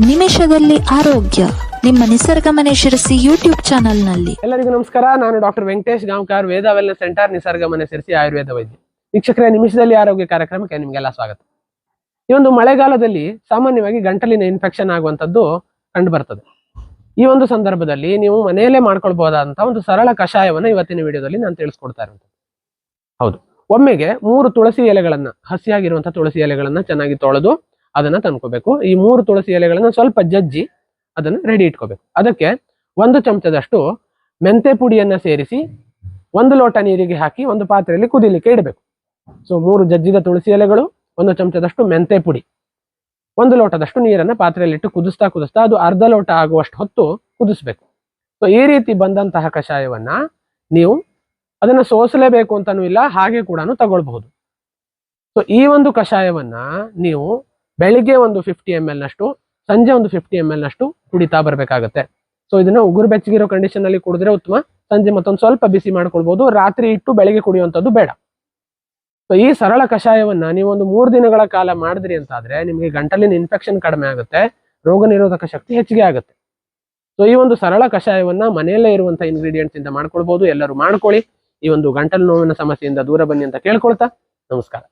ನಿಮಿಷದಲ್ಲಿ ಆರೋಗ್ಯ ನಿಮ್ಮ ನಿಸರ್ಗ ಮನೆ ಶಿರಸಿ ಯೂಟ್ಯೂಬ್ ಚಾನೆಲ್ನಲ್ಲಿ. ಎಲ್ಲರಿಗೂ ನಮಸ್ಕಾರ. ನಾನು ಡಾಕ್ಟರ್ ವೆಂಕಟೇಶ್ ಗಾಂವ್ಕರ್, ವೇದ ವೆಲ್ನೆಸ್ ಸೆಂಟರ್, ನಿಸರ್ಗ ಮನೆ ಶಿರಸಿ ಆಯುರ್ವೇದ ವೈದ್ಯ. ವೀಕ್ಷಕರೇ, ನಿಮಿಷದಲ್ಲಿ ಆರೋಗ್ಯ ಕಾರ್ಯಕ್ರಮಕ್ಕೆ ನಿಮಗೆಲ್ಲ ಸ್ವಾಗತ. ಈ ಒಂದು ಮಳೆಗಾಲದಲ್ಲಿ ಸಾಮಾನ್ಯವಾಗಿ ಗಂಟಲಿನ ಇನ್ಫೆಕ್ಷನ್ ಆಗುವಂಥದ್ದು ಕಂಡು ಬರ್ತದೆ. ಈ ಒಂದು ಸಂದರ್ಭದಲ್ಲಿ ನೀವು ಮನೆಯಲ್ಲೇ ಮಾಡ್ಕೊಳ್ಬಹುದಾದಂತ ಒಂದು ಸರಳ ಕಷಾಯವನ್ನು ಇವತ್ತಿನ ವಿಡಿಯೋದಲ್ಲಿ ನಾನು ತಿಳಿಸ್ಕೊಡ್ತಾ ಇರುವಂಥದ್ದು. ಹೌದು, ಒಮ್ಮೆಗೆ 3 ತುಳಸಿ ಎಲೆಗಳನ್ನ, ಹಸಿಯಾಗಿರುವಂತಹ ತುಳಸಿ ಎಲೆಗಳನ್ನ ಚೆನ್ನಾಗಿ ತೊಳೆದು ಅದನ್ನ ತಂದ್ಕೋಬೇಕು. ಈ 3 ತುಳಸಿ ಎಲೆಗಳನ್ನ ಸ್ವಲ್ಪ ಜಜ್ಜಿ ಅದನ್ನ ರೆಡಿ ಇಟ್ಕೋಬೇಕು. ಅದಕ್ಕೆ 1 ಚಮಚದಷ್ಟು ಮೆಂತೆ ಪುಡಿಯನ್ನ ಸೇರಿಸಿ 1 ಲೋಟ ನೀರಿಗೆ ಹಾಕಿ ಒಂದು ಪಾತ್ರೆಯಲ್ಲಿ ಕುದಿಲಿಕ್ಕೆ ಇಡಬೇಕು. ಸೊ 3 ಜಜ್ಜಿದ ತುಳಸಿ ಎಲೆಗಳು, 1 ಚಮಚದಷ್ಟು ಮೆಂತೆ ಪುಡಿ, 1 ಲೋಟದಷ್ಟು ನೀರನ್ನ ಪಾತ್ರೆಯಲ್ಲಿ ಇಟ್ಟು ಕುದಿಸ್ತಾ ಅದು ಅರ್ಧ ಲೋಟ ಆಗುವಷ್ಟು ಹೊತ್ತು ಕುದಿಸ್ಬೇಕು. ಸೊ ಈ ರೀತಿ ಬಂದಂತಹ ಕಷಾಯವನ್ನ ನೀವು ಅದನ್ನ ಸೋಸಲೇಬೇಕು ಅಂತಾನೂ ಇಲ್ಲ, ಹಾಗೆ ಕೂಡ ತಗೊಳ್ಬಹುದು. ಸೊ ಈ ಒಂದು ಕಷಾಯವನ್ನ ನೀವು ಬೆಳಿಗ್ಗೆ ಒಂದು 50 ml ನಷ್ಟು, ಸಂಜೆ ಒಂದು 50 ml ನಷ್ಟು ಕುಡಿತಾ ಬರ್ಬೇಕಾಗತ್ತೆ. ಸೊ ಇದನ್ನ ಉಗುರು ಬೆಚ್ಚಗಿರೋ ಕಂಡೀಷನ್ ಅಲ್ಲಿ ಕುಡಿದ್ರೆ ಉತ್ತಮ. ಸಂಜೆ ಮತ್ತೊಂದು ಸ್ವಲ್ಪ ಬಿಸಿ ಮಾಡ್ಕೊಳ್ಬಹುದು. ರಾತ್ರಿ ಇಟ್ಟು ಬೆಳಿಗ್ಗೆ ಕುಡಿಯುವಂಥದ್ದು ಬೇಡ. ಸೊ ಈ ಸರಳ ಕಷಾಯವನ್ನ ನೀವು ಒಂದು 3 ದಿನಗಳ ಕಾಲ ಮಾಡಿದ್ರಿ ಅಂತಾದ್ರೆ ನಿಮಗೆ ಗಂಟಲಿನ ಇನ್ಫೆಕ್ಷನ್ ಕಡಿಮೆ ಆಗುತ್ತೆ, ರೋಗ ನಿರೋಧಕ ಶಕ್ತಿ ಹೆಚ್ಚಿಗೆ ಆಗುತ್ತೆ. ಸೊ ಈ ಒಂದು ಸರಳ ಕಷಾಯವನ್ನ ಮನೆಯಲ್ಲೇ ಇರುವಂತಹ ಇಂಗ್ರೀಡಿಯೆಂಟ್ಸ್ ಇಂದ ಮಾಡ್ಕೊಳ್ಬಹುದು. ಎಲ್ಲರೂ ಮಾಡ್ಕೊಳ್ಳಿ. ಈ ಒಂದು ಗಂಟಲು ನೋವಿನ ಸಮಸ್ಯೆಯಿಂದ ದೂರ ಬನ್ನಿ ಅಂತ ಕೇಳ್ಕೊಳ್ತಾ ನಮಸ್ಕಾರ.